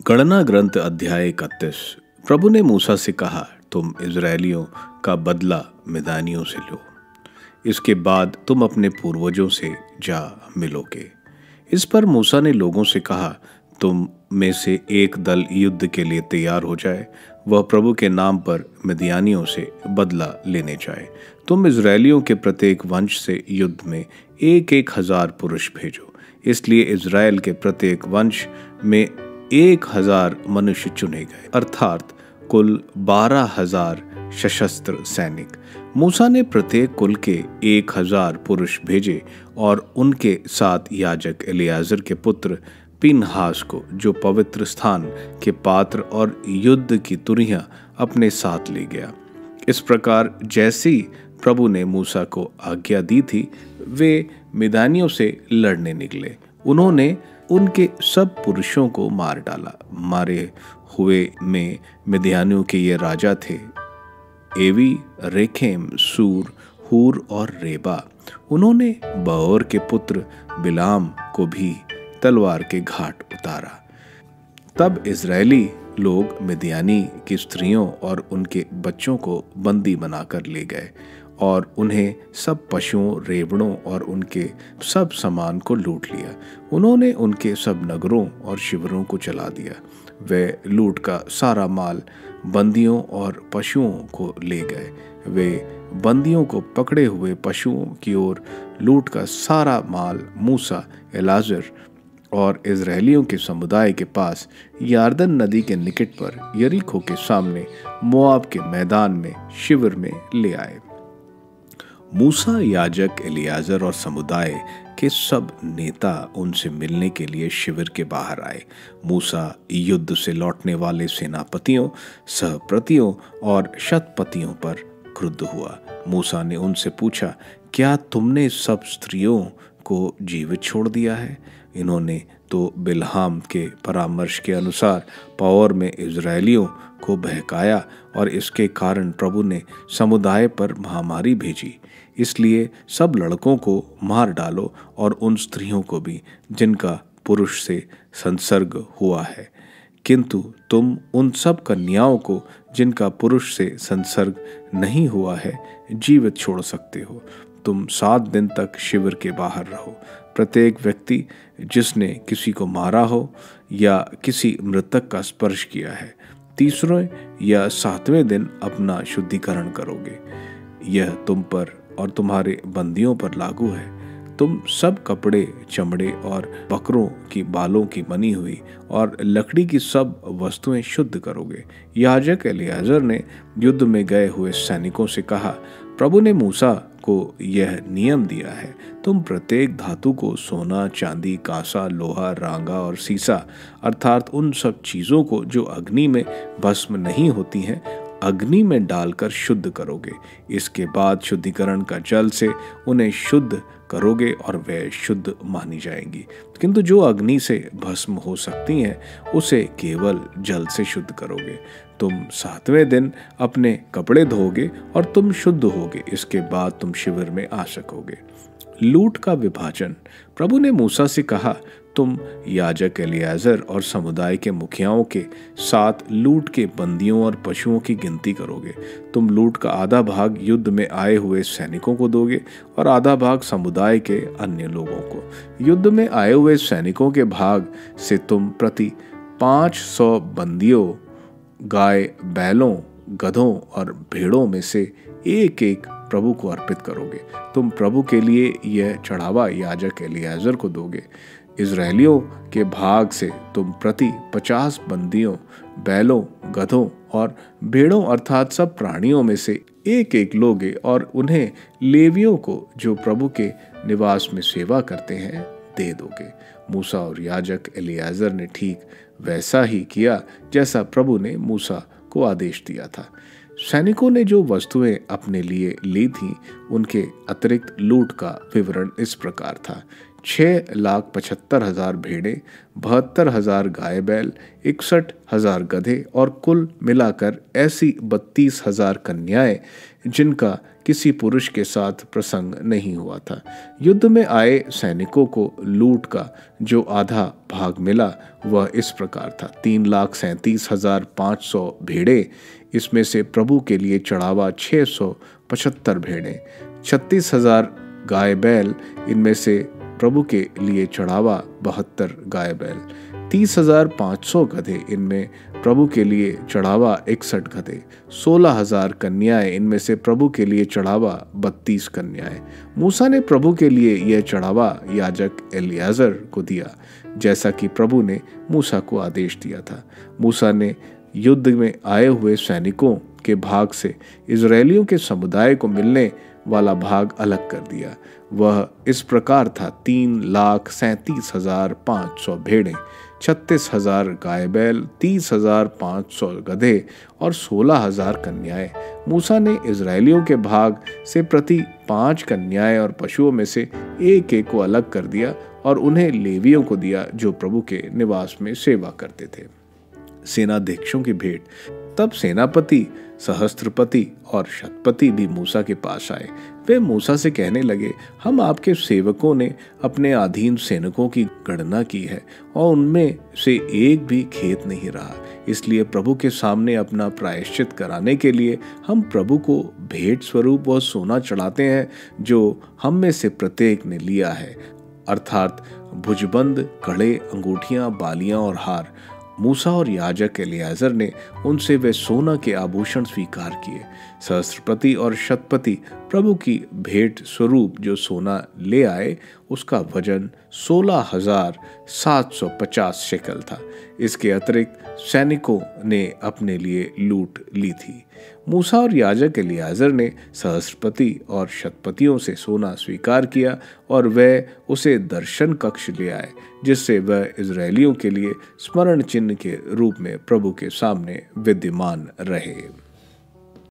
गणना ग्रंथ अध्याय 31। प्रभु ने मूसा से कहा, तुम इज़राइलियों का बदला मिदानियों से लो। इसके बाद तुम अपने पूर्वजों से जा मिलोगे। इस पर मूसा ने लोगों से कहा, तुम में से एक दल युद्ध के लिए तैयार हो जाए, वह प्रभु के नाम पर मिद्यानियों से बदला लेने जाए। तुम इज़राइलियों के प्रत्येक वंश से युद्ध में 1,000 पुरुष भेजो। इसलिए इज़राइल के प्रत्येक वंश में 1,000 मनुष्य चुने गए, अर्थात कुल 12,000 सशस्त्र सैनिक। मूसा ने प्रत्येक कुल के 1,000 पुरुष भेजे और उनके साथ याजक एलियाजर के पुत्र पिनहास को, जो पवित्र स्थान के पात्र और युद्ध की तुरहियां अपने साथ ले गया। इस प्रकार जैसी प्रभु ने मूसा को आज्ञा दी थी, वे मिदानियों से लड़ने निकले। उन्होंने उनके सब पुरुषों को मार डाला। मारे हुए में मिद्यानियों के ये राजा थे, एवी, रेखेम, सूर, हूर और रेबा। उन्होंने बओर के पुत्र बिलाम को भी तलवार के घाट उतारा। तब इज़राइली लोग मिद्यानी की स्त्रियों और उनके बच्चों को बंदी बनाकर ले गए और उन्हें सब पशुओं, रेवड़ों और उनके सब सामान को लूट लिया। उन्होंने उनके सब नगरों और शिविरों को जला दिया। वे लूट का सारा माल बंदियों और पशुओं को ले गए। वे बंदियों को पकड़े हुए पशुओं की ओर लूट का सारा माल मूसा, एलाजर और इज़राइलियों के समुदाय के पास यारदन नदी के निकट पर यरीको के सामने मोआब के मैदान में शिविर में ले आए। मूसा, याजक एलियाजर और समुदाय के सब नेता उनसे मिलने के लिए शिविर के बाहर आए। मूसा युद्ध से लौटने वाले सेनापतियों, सहपतियों और शतपतियों पर क्रुद्ध हुआ। मूसा ने उनसे पूछा, क्या तुमने सब स्त्रियों को जीवित छोड़ दिया है? इन्होंने तो बिलहाम के परामर्श के अनुसार पओर में इज़राइलियों को बहकाया और इसके कारण प्रभु ने समुदाय पर महामारी भेजी। इसलिए सब लड़कों को मार डालो और उन स्त्रियों को भी जिनका पुरुष से संसर्ग हुआ है, किंतु तुम उन सब कन्याओं को जिनका पुरुष से संसर्ग नहीं हुआ है जीवित छोड़ सकते हो। तुम 7 दिन तक शिविर के बाहर रहो। प्रत्येक व्यक्ति जिसने किसी को मारा हो या किसी मृतक का स्पर्श किया है, 3वें या 7वें दिन अपना शुद्धिकरण करोगे। यह तुम पर और तुम्हारे बंदियों पर लागू है। तुम सब कपड़े, चमड़े और बकरों की बालों की बनी हुई और लकड़ी की सब वस्तुएं शुद्ध करोगे। याजक एलियाजर ने युद्ध में गए हुए सैनिकों से कहा, प्रभु ने मूसा को यह नियम दिया है, तुम प्रत्येक धातु को सोना, चांदी, कांसा, लोहा, रांगा और सीसा, अर्थात उन सब चीज़ों को जो अग्नि में भस्म नहीं होती हैं, अग्नि में डालकर शुद्ध करोगे। इसके बाद शुद्धिकरण का जल से उन्हें शुद्ध करोगे और वे शुद्ध मानी जाएंगी। किंतु जो अग्नि से भस्म हो सकती हैं, उसे केवल जल से शुद्ध करोगे। तुम 7वें दिन अपने कपड़े धोगे और तुम शुद्ध होगे। इसके बाद तुम शिविर में आ सकोगे। लूट का विभाजन। प्रभु ने मूसा से कहा, तुम याजक एलियाजर और समुदाय के मुखियाओं के साथ लूट के बंदियों और पशुओं की गिनती करोगे। तुम लूट का आधा भाग युद्ध में आए हुए सैनिकों को दोगे और आधा भाग समुदाय के अन्य लोगों को। युद्ध में आए हुए सैनिकों के भाग से तुम प्रति 500 बंदियों, गाय, बैलों, गधों और भेड़ों में से एक प्रभु को अर्पित करोगे। तुम प्रभु के लिए यह चढ़ावा याजक एलियाजर को दोगे। इज़राइलियों के भाग से तुम प्रति 50 बंदियों, बैलों, गधों और भेड़ों अर्थात सब प्राणियों में से एक लोगे और उन्हें लेवियों को, जो प्रभु के निवास में सेवा करते हैं, दे दोगे। मूसा और याजक एलियाजर ने ठीक वैसा ही किया जैसा प्रभु ने मूसा को आदेश दिया था। सैनिकों ने जो वस्तुएं अपने लिए ली थीं, उनके अतिरिक्त लूट का विवरण इस प्रकार था। 6,75,000 भेड़ें, 72,000 गाय बैल, 61,000 गधे और कुल मिलाकर ऐसी 32,000 कन्याएं जिनका किसी पुरुष के साथ प्रसंग नहीं हुआ था। युद्ध में आए सैनिकों को लूट का जो आधा भाग मिला वह इस प्रकार था: 3,37,500 भेड़ें, इसमें से प्रभु के लिए चढ़ावा 675 भेड़ें, 36,000 गाय बैल, इनमें से प्रभु के लिए चढ़ावा 72 गाय बैल, 30,500 गधे, इनमें प्रभु के लिए चढ़ावा 61 गधे, 16,000 कन्याएं, इनमें से प्रभु के लिए चढ़ावा 32 कन्याएं। मूसा ने प्रभु के लिए यह चढ़ावा याजक एलियाजर को दिया, जैसा कि प्रभु ने मूसा को आदेश दिया था। मूसा ने युद्ध में आए हुए सैनिकों के भाग से इजरायलियों के समुदाय को मिलने वाला भाग अलग कर दिया। वह इस प्रकार था: 3,37,500 भेड़ें, 36,000 गाय बैल, 30,500 गधे और 16,000 कन्याएं। मूसा ने इजरायलियों के भाग से प्रति 5 कन्याएं और पशुओं में से एक एक को अलग कर दिया और उन्हें लेवियों को दिया जो प्रभु के निवास में सेवा करते थे। सेनाध्यक्षों की भेंट। तब सेनापति, सहस्त्रपति और शतपति भी मूसा के पास आए। वे मूसा से कहने लगे, हम आपके सेवकों ने अपने अधीन सैनिकों की गणना की है और उनमें से एक भी खेत नहीं रहा। इसलिए प्रभु के सामने अपना प्रायश्चित कराने के लिए हम प्रभु को भेंट स्वरूप वह सोना चढ़ाते हैं जो हम में से प्रत्येक ने लिया है, अर्थात भुजबंद, कड़े, अंगूठियां, बालियां और हार। मूसा और याजक एलियाजर ने उनसे वे सोना के आभूषण स्वीकार किए। सहस्त्रपति और शतपति प्रभु की भेंट स्वरूप जो सोना ले आए उसका वजन 16,750 शेकल था। इसके अतिरिक्त सैनिकों ने अपने लिए लूट ली थी। मूसा और याजक एलियाजर ने सहस्त्रपति और शतपतियों से सोना स्वीकार किया और वह उसे दर्शन कक्ष ले आए, जिससे वह इजरायलियों के लिए स्मरण चिन्ह के रूप में प्रभु के सामने विद्यमान रहे।